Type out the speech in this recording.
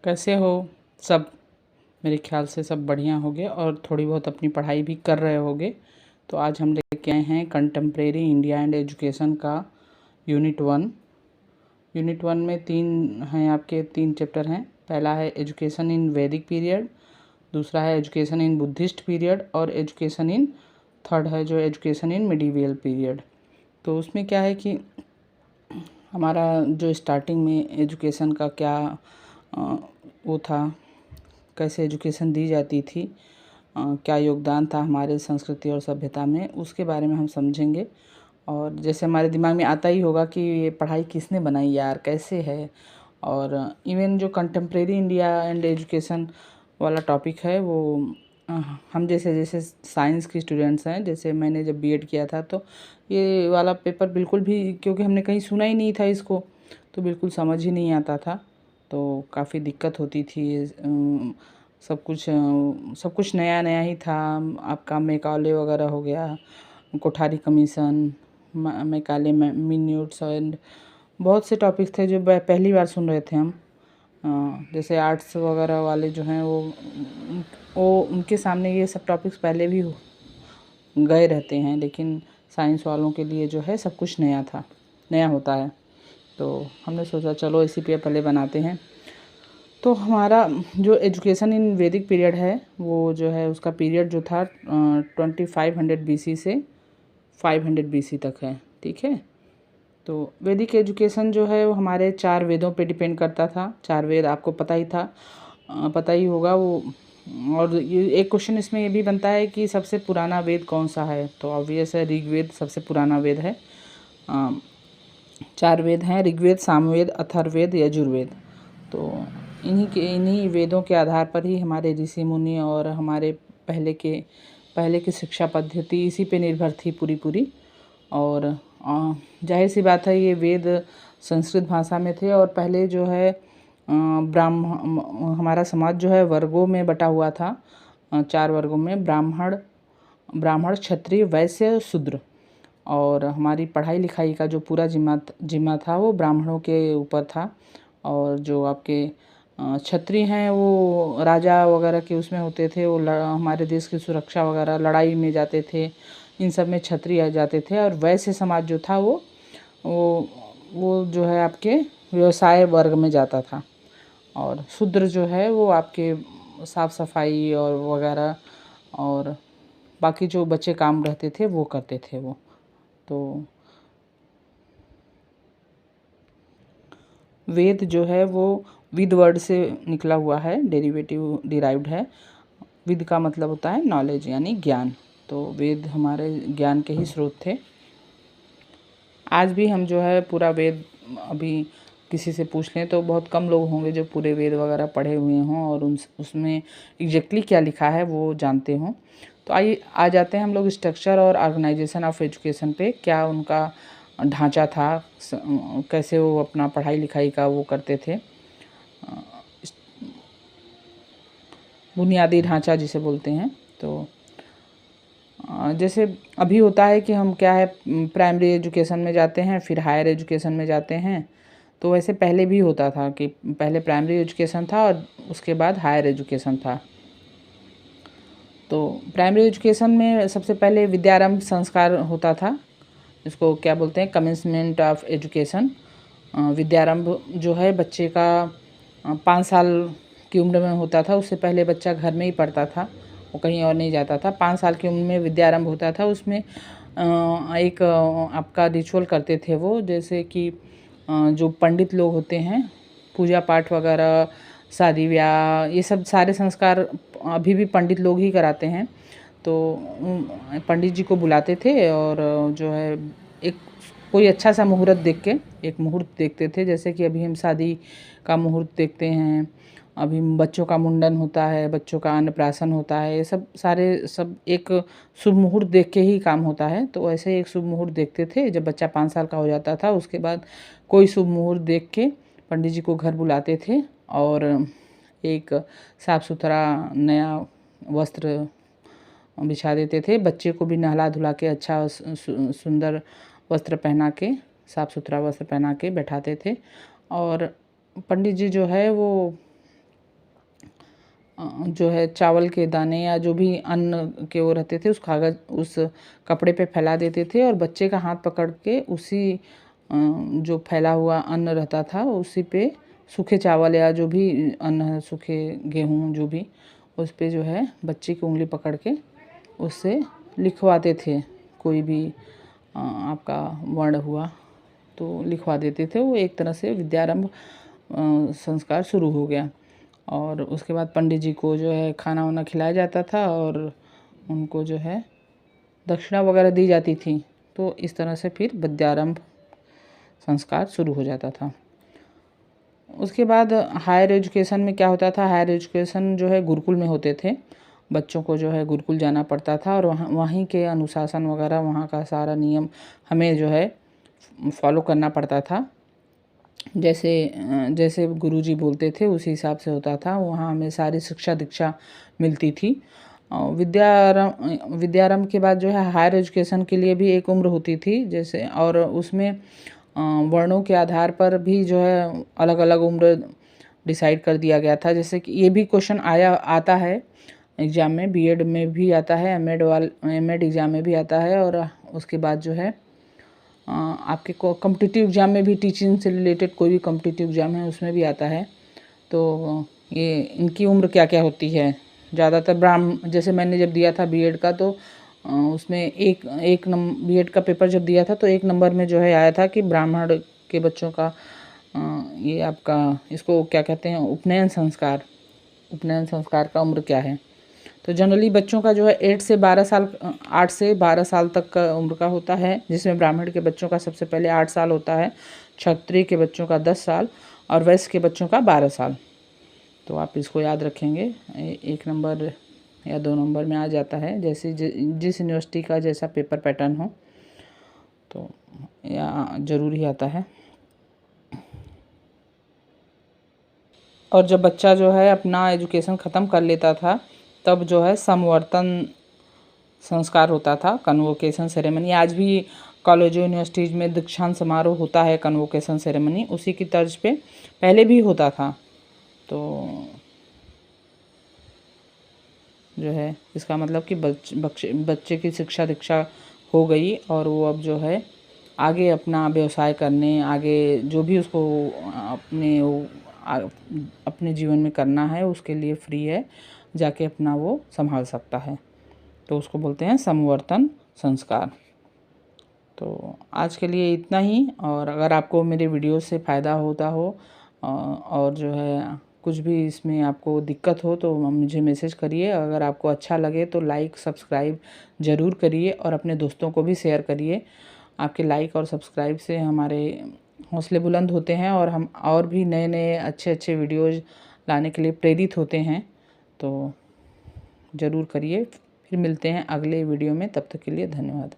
कैसे हो सब। मेरे ख्याल से सब बढ़िया होगे और थोड़ी बहुत अपनी पढ़ाई भी कर रहे होगे। तो आज हम लेके आए हैं कंटेम्प्रेरी इंडिया एंड एजुकेशन का यूनिट 1। यूनिट 1 में तीन चैप्टर हैं। पहला है एजुकेशन इन वैदिक पीरियड, दूसरा है एजुकेशन इन बुद्धिस्ट पीरियड और एजुकेशन इन थर्ड है जो एजुकेशन इन मिडीवियल पीरियड। तो उसमें क्या है कि हमारा जो स्टार्टिंग में एजुकेशन का क्या वो था, कैसे एजुकेशन दी जाती थी, क्या योगदान था हमारे संस्कृति और सभ्यता में, उसके बारे में हम समझेंगे। और जैसे हमारे दिमाग में आता ही होगा कि ये पढ़ाई किसने बनाई यार, कैसे है। और इवन जो कंटेम्प्रेरी इंडिया एंड एजुकेशन वाला टॉपिक है वो हम जैसे जैसे साइंस की स्टूडेंट्स हैं, जैसे मैंने जब बीएड किया था तो ये वाला पेपर बिल्कुल भी, क्योंकि हमने कहीं सुना ही नहीं था इसको, तो बिल्कुल समझ ही नहीं आता था। तो काफ़ी दिक्कत होती थी। सब कुछ नया नया ही था। आपका मैकाले वगैरह हो गया, कोठारी कमीशन, मैकाले मिन्यूट्स एंड बहुत से टॉपिक्स थे जो पहली बार सुन रहे थे हम। जैसे आर्ट्स वगैरह वाले जो हैं वो उनके सामने ये सब टॉपिक्स पहले भी गए रहते हैं, लेकिन साइंस वालों के लिए जो है सब कुछ नया होता है। तो हमने सोचा चलो इसी पे पहले बनाते हैं। तो हमारा जो एजुकेशन इन वैदिक पीरियड है वो जो है उसका पीरियड जो था 2500 BC से 500 BC तक है। ठीक है। तो वैदिक एजुकेशन जो है वो हमारे 4 वेदों पे डिपेंड करता था। 4 वेद आपको पता ही होगा वो। और ये एक क्वेश्चन इसमें ये भी बनता है कि सबसे पुराना वेद कौन सा है, तो ऑब्वियस है ऋग्वेद सबसे पुराना वेद है। 4 वेद हैं, ऋग्वेद, सामवेद, अथर्ववेद, यजुर्वेद। तो इन्हीं वेदों के आधार पर ही हमारे ऋषि मुनि और हमारे पहले की शिक्षा पद्धति इसी पे निर्भर थी पूरी। और जाहिर सी बात है ये वेद संस्कृत भाषा में थे। और पहले जो है हमारा समाज जो है वर्गों में बटा हुआ था, 4 वर्गों में, ब्राह्मण, क्षत्रिय, वैश्य, शूद्र। और हमारी पढ़ाई लिखाई का जो पूरा जिम्मा था वो ब्राह्मणों के ऊपर था। और जो आपके क्षत्रिय हैं वो राजा वगैरह के उसमें होते थे, वो हमारे देश की सुरक्षा वगैरह लड़ाई में जाते थे, इन सब में क्षत्रिय आ जाते थे। और वैश्य समाज जो था वो जो है आपके व्यवसाय वर्ग में जाता था। और शूद्र जो है वो आपके साफ सफाई और वगैरह और बाकी जो बच्चे काम रहते थे वो करते थे वो। तो वेद जो है वो विद वर्ड से निकला हुआ है, डिराइव्ड है। विद का मतलब होता है नॉलेज यानी ज्ञान। तो वेद हमारे ज्ञान के ही स्रोत थे। आज भी हम जो है पूरा वेद अभी किसी से पूछ लें तो बहुत कम लोग होंगे जो पूरे वेद वगैरह पढ़े हुए हों और उसमें एग्जैक्टली क्या लिखा है वो जानते हों। तो आइए आ जाते हैं हम लोग स्ट्रक्चर और ऑर्गेनाइजेशन ऑफ एजुकेशन पे। क्या उनका ढांचा था, कैसे वो अपना पढ़ाई लिखाई का वो करते थे, बुनियादी ढांचा जिसे बोलते हैं। तो जैसे अभी होता है कि हम क्या है प्राइमरी एजुकेशन में जाते हैं फिर हायर एजुकेशन में जाते हैं। तो वैसे पहले भी होता था कि पहले प्राइमरी एजुकेशन था और उसके बाद हायर एजुकेशन था। तो प्राइमरी एजुकेशन में सबसे पहले विद्यारंभ संस्कार होता था, इसको क्या बोलते हैं, कमेंसमेंट ऑफ एजुकेशन। विद्यारंभ जो है बच्चे का 5 साल की उम्र में होता था। उससे पहले बच्चा घर में ही पढ़ता था, वो कहीं और नहीं जाता था। 5 साल की उम्र में विद्यारंभ होता था। उसमें एक आपका रिचुअल करते थे वो, जैसे कि जो पंडित लोग होते हैं, पूजा पाठ वगैरह, शादी ब्याह, ये सब सारे संस्कार अभी भी पंडित लोग ही कराते हैं। तो पंडित जी को बुलाते थे और जो है एक कोई अच्छा सा मुहूर्त देख के एक मुहूर्त देखते थे। जैसे कि अभी हम शादी का मुहूर्त देखते हैं, अभी बच्चों का मुंडन होता है, बच्चों का अन्नप्राशन होता है, ये सब एक शुभ मुहूर्त देख के ही काम होता है। तो ऐसे ही एक शुभ मुहूर्त देखते थे। जब बच्चा 5 साल का हो जाता था उसके बाद कोई शुभ मुहूर्त देख के पंडित जी को घर बुलाते थे और एक साफ़ सुथरा नया वस्त्र बिछा देते थे। बच्चे को भी नहला धुला के अच्छा सुंदर वस्त्र पहना के, साफ़ सुथरा वस्त्र पहना के बैठाते थे। और पंडित जी जो है वो जो है चावल के दाने या जो भी अन्न के वो रहते थे उस कपड़े पे फैला देते थे और बच्चे का हाथ पकड़ के उसी जो फैला हुआ अन्न रहता था उसी पे सूखे चावल या जो भी अन्न है, सूखे गेहूँ जो भी, उस पे जो है बच्चे की उंगली पकड़ के उससे लिखवाते थे। कोई भी आपका वर्ण हुआ तो लिखवा देते थे। वो एक तरह से विद्यारंभ संस्कार शुरू हो गया। और उसके बाद पंडित जी को जो है खाना वाना खिलाया जाता था और उनको जो है दक्षिणा वगैरह दी जाती थी। तो इस तरह से फिर विद्यारंभ संस्कार शुरू हो जाता था। उसके बाद हायर एजुकेशन में क्या होता था, हायर एजुकेशन जो है गुरुकुल में होते थे। बच्चों को जो है गुरुकुल जाना पड़ता था और वहीं के अनुशासन वगैरह, वहाँ का सारा नियम हमें जो है फॉलो करना पड़ता था। जैसे गुरुजी बोलते थे उसी हिसाब से होता था। वहाँ हमें सारी शिक्षा दीक्षा मिलती थी। विद्यारंभ के बाद जो है हायर एजुकेशन के लिए भी एक उम्र होती थी जैसे, और उसमें वर्णों के आधार पर भी जो है अलग अलग उम्र डिसाइड कर दिया गया था। जैसे कि ये भी क्वेश्चन आता है एग्ज़ाम में, बीएड में भी आता है, एमएड एग्ज़ाम में भी आता है, और उसके बाद जो है आपके को कॉम्पिटिटिव एग्ज़ाम में भी, टीचिंग से रिलेटेड कोई भी कॉम्पिटिटिव एग्ज़ाम है उसमें भी आता है। तो ये इनकी उम्र क्या क्या होती है, ज़्यादातर जैसे मैंने जब दिया था बीएड का तो उसमें बीएड का पेपर जब दिया था तो 1 नंबर में जो है आया था कि ब्राह्मण के बच्चों का ये आपका इसको क्या कहते हैं, उपनयन संस्कार का उम्र क्या है। तो जनरली बच्चों का जो है 8 से 12 साल तक का उम्र का होता है, जिसमें ब्राह्मण के बच्चों का सबसे पहले 8 साल होता है, क्षत्रिय के बच्चों का 10 साल और वैश्य के बच्चों का 12 साल। तो आप इसको याद रखेंगे, 1 नंबर या 2 नंबर में आ जाता है, जैसे जिस यूनिवर्सिटी का जैसा पेपर पैटर्न हो तो या ज़रूर ही आता है। और जब बच्चा जो है अपना एजुकेशन ख़त्म कर लेता था तब जो है समवर्तन संस्कार होता था, कन्वोकेशन सेरेमनी। आज भी कॉलेज यूनिवर्सिटीज़ में दीक्षांत समारोह होता है, कन्वोकेशन सेरेमनी उसी की तर्ज पे पहले भी होता था। तो जो है इसका मतलब कि बच्चे की शिक्षा दीक्षा हो गई और वो अब जो है आगे अपना व्यवसाय करने, आगे जो भी उसको अपने जीवन में करना है उसके लिए फ्री है, जाके अपना वो संभाल सकता है। तो उसको बोलते हैं समवर्तन संस्कार। तो आज के लिए इतना ही। और अगर आपको मेरे वीडियो से फ़ायदा होता हो और जो है कुछ भी इसमें आपको दिक्कत हो तो मुझे मैसेज करिए। अगर आपको अच्छा लगे तो लाइक सब्सक्राइब ज़रूर करिए और अपने दोस्तों को भी शेयर करिए। आपके लाइक और सब्सक्राइब से हमारे हौसले बुलंद होते हैं और हम और भी नए नए अच्छे वीडियोज़ लाने के लिए प्रेरित होते हैं। तो ज़रूर करिए। फिर मिलते हैं अगले वीडियो में, तब तक के लिए धन्यवाद।